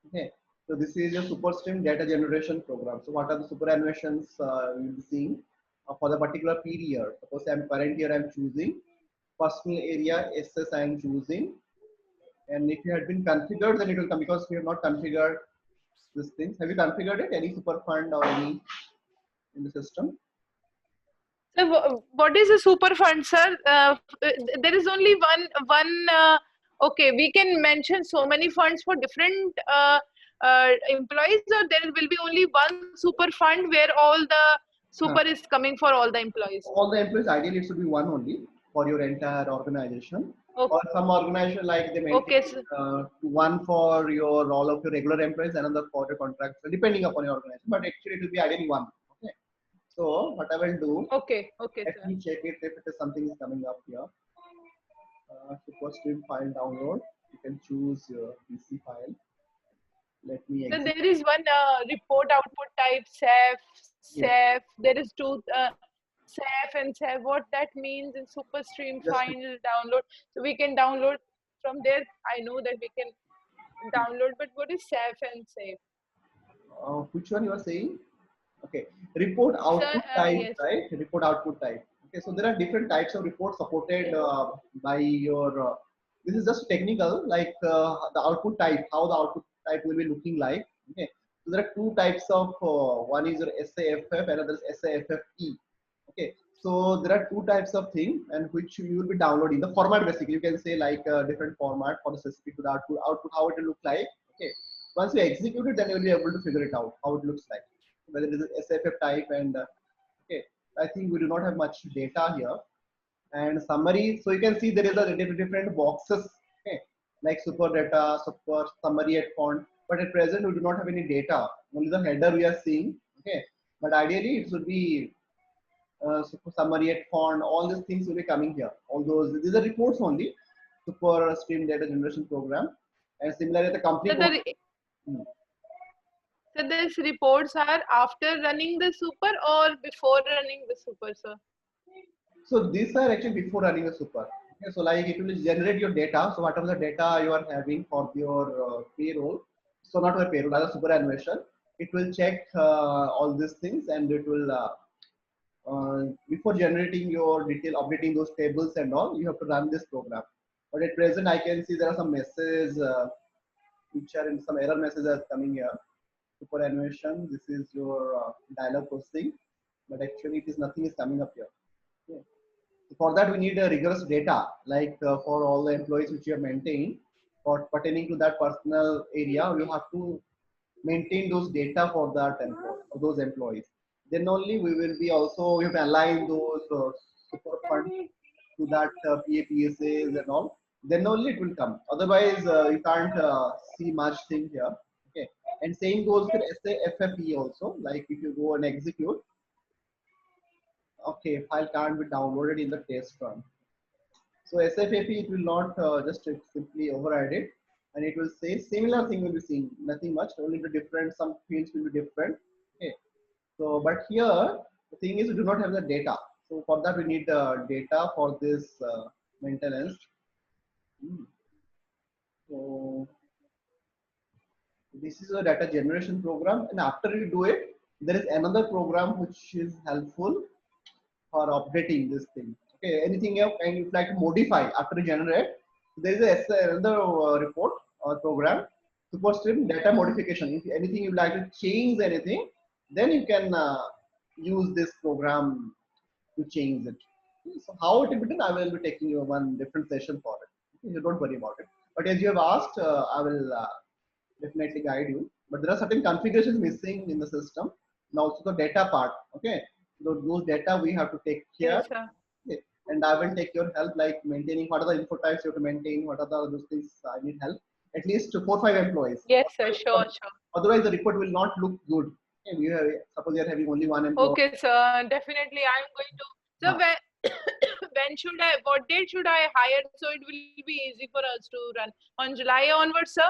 okay, so this is your superstream data generation program. So what are the superannuations you'll be seeing for the particular period? Suppose I'm current year I'm choosing personal area SS I'm choosing, and if you had been configured, then it will come because we have not configured these things. Have you configured it? Any super fund or any in the system? So what is a super fund, sir? There is only one. Okay, we can mention so many funds for different employees, or there will be only one super fund where all the super is coming for all the employees? All the employees, ideally it should be one only for your entire organization. Or some organization like they maintain Okay. one for your all of your regular employees, another for your contracts, depending upon your organization. But actually it will be ideally one. Okay. So what I will do, Okay, let sir. me check it if it is something is coming up here. Super stream file download. You can choose your PC file. Let me So exit. there is one report output type Yes. SAF. There is two SAF and SAF. What that means in SuperStream Just final download. So we can download from there. I know that we can download, but what is SAF and SAF? which one you are saying? Okay, report Sir, output type, yes, right? Report output type. Okay, so there are different types of reports supported by your. This is just technical, like the output type, how the output type will be looking like. Okay, so there are two types of. One is your SAFF, another is SAFFE. Okay, so there are two types of thing, and which you will be downloading the format. Basically, you can say like a different format for the specific to the output. Output how it will look like. Okay, once you execute it, then you will be able to figure it out how it looks like, whether it is SFF type. And okay, I think we do not have much data here. And summary, so you can see there is a different boxes, okay, like super data, super summary at font. But at present we do not have any data, only the header we are seeing. Okay, but ideally it should be super summary at font. All these things will be coming here. All those, these are reports only, super stream data generation program. And similarly the company so code. so these reports are after running the super or before running the super, sir? So these are actually before running a super. Okay, so like it will generate your data. So whatever the data you are having for your payroll, so not your payroll, rather superannuation, it will check all these things, and it will before generating your detail, updating those tables and all, you have to run this program. But at present, I can see there are some messages which are in some error messages coming here. Superannuation, this is your dialog posting, but actually it is nothing is coming up here. Okay. For that, we need a rigorous data, like for all the employees which you have maintained, for pertaining to that personal area, you have to maintain those data for that employee, for those employees. Then only we will be also, we have aligned those super funds to that PAPSAs and all. Then only it will come. Otherwise, you can't see much thing here. Okay. And same goes for SAFFE also. Like if you go and execute, okay, file can't be downloaded in the test run. So SFAP, it will not just simply override it, and it will say similar thing will be seen, nothing much, only the different, some fields will be different. Okay. So, but here the thing is we do not have the data. So for that we need data for this maintenance. So this is a data generation program, and after you do it, there is another program which is helpful for updating this thing. Okay, anything else and you like to modify after you generate, there is another report or program, SuperStream data modification. If anything you like to change anything, then you can use this program to change it. So how it will be done, I will be taking you one different session for it. Okay, you don't worry about it. But as you have asked, I will definitely guide you. But there are certain configurations missing in the system. And also the data part. Okay, so those data we have to take care. Yes, sir. Okay. And I will take your help, like maintaining what are the info types you have to maintain, what are those things I need help. At least 4 or 5 employees. Yes, sir. Sure, sure. Otherwise, the report will not look good. Okay, we have, suppose you are having only one employee. Okay, sir. Definitely, I'm going to. So when when should I? What date should I hire so it will be easy for us to run on July onwards, sir?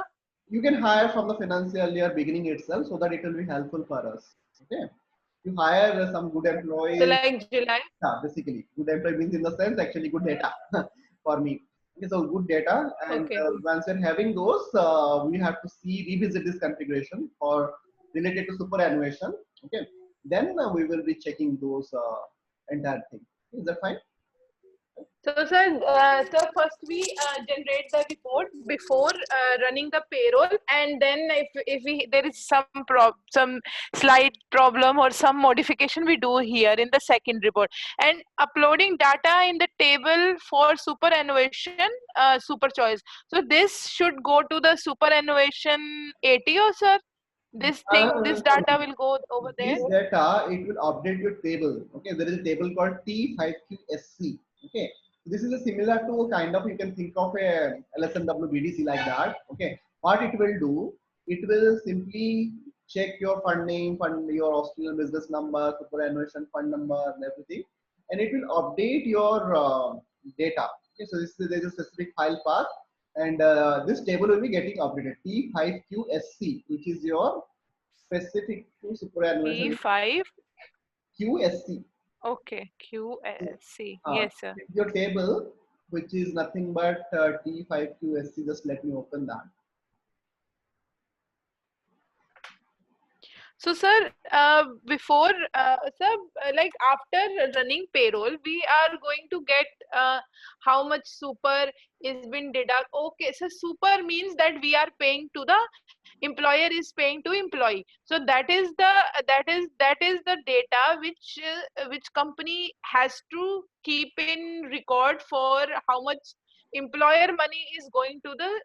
You can hire from the financial year beginning itself, so that it will be helpful for us. Okay, you hire some good So employees. like July. Yeah, basically good employee means in the sense actually good data for me. Okay, so good data, and Okay. once we're having those, we have to see revisit this configuration for related to superannuation. Okay, then we will be checking those entire thing. Is that fine? So first we generate the report before running the payroll, and then if there is some slight problem or some modification we do here in the second report, and uploading data in the table for superannuation super choice. So this should go to the superannuation ATO, sir. This data will go over there. This data, it will update your table. Okay, there is a table called T5QSC. Okay, this is a similar to kind of, you can think of a LSMW like that. Okay, what it will do, it will simply check your fund name, your Australian business number, superannuation fund number, and everything, and it will update your data. Okay, so there is a specific file path, and this table will be getting updated. T5QSC, which is your specific to superannuation P5. QSC. Okay, QSC. Uh, Yes, sir. your table, which is nothing but T5QSC. Just let me open that. So, sir, before, sir, like after running payroll, we are going to get how much super is been deduct. Okay, so super means that we are paying to the employer is paying to employee. So that is the data which company has to keep in record for how much employer money is going to the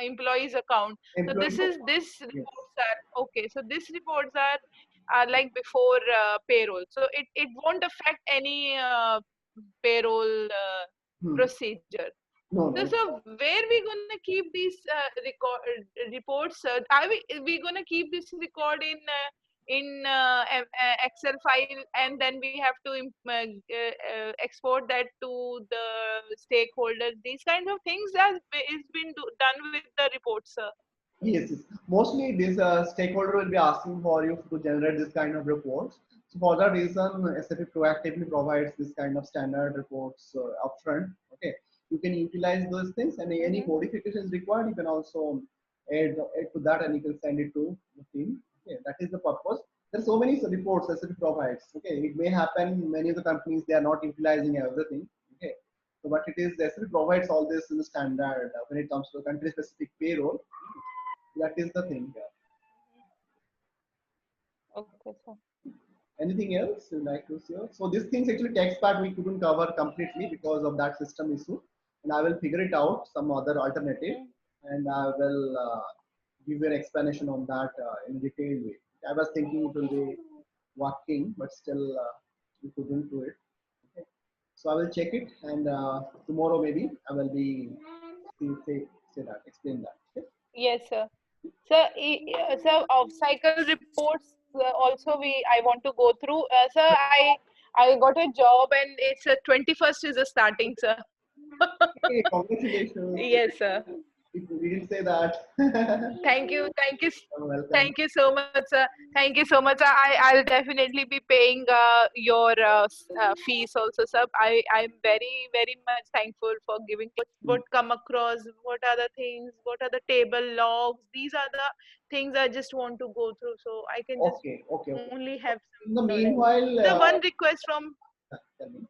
employee's account. So Employee. this Yes. reports are okay. So these reports are like before payroll. So it won't affect any payroll procedure. No, So no. where we gonna keep these reports? Are we gonna keep this record in Excel file, and then we have to export that to the stakeholders? These kinds of things is been done with the reports, sir. Yes, yes. Mostly this stakeholder will be asking for you to generate this kind of reports. So for that reason, SAP proactively provides this kind of standard reports upfront. Okay, you can utilize those things, and any modifications required, you can also add to that, and you can send it to the team. Okay, that is the purpose. There are so many reports SAP provides. Okay, it may happen many of the companies, they are not utilizing everything. Okay, so but it is SAP provides all this in the standard when it comes to country specific payroll. That is the thing here. Okay, sir. Anything else you'd like to share? So these things actually text part we couldn't cover completely because of that system issue, and I will figure it out some other alternative, and I will give you an explanation on that in a detailed way. I was thinking it will be working, but still we couldn't do it. Okay. So I will check it, and tomorrow maybe I will be say that, explain that. Okay? Yes, sir. So of cycle reports also I want to go through. Sir, I got a job, and it's 21st is the starting, sir. Hey, congratulations. Yes, sir. We didn't say that. Thank you, You're welcome. thank you so much, sir. Thank you so much. I'll definitely be paying your fees also, sir. I'm very much thankful for giving what come across. What are the things? What are the table logs? These are the things I just want to go through, so I can just Okay, okay, okay. only have In the some knowledge. meanwhile, The one request from. tell me.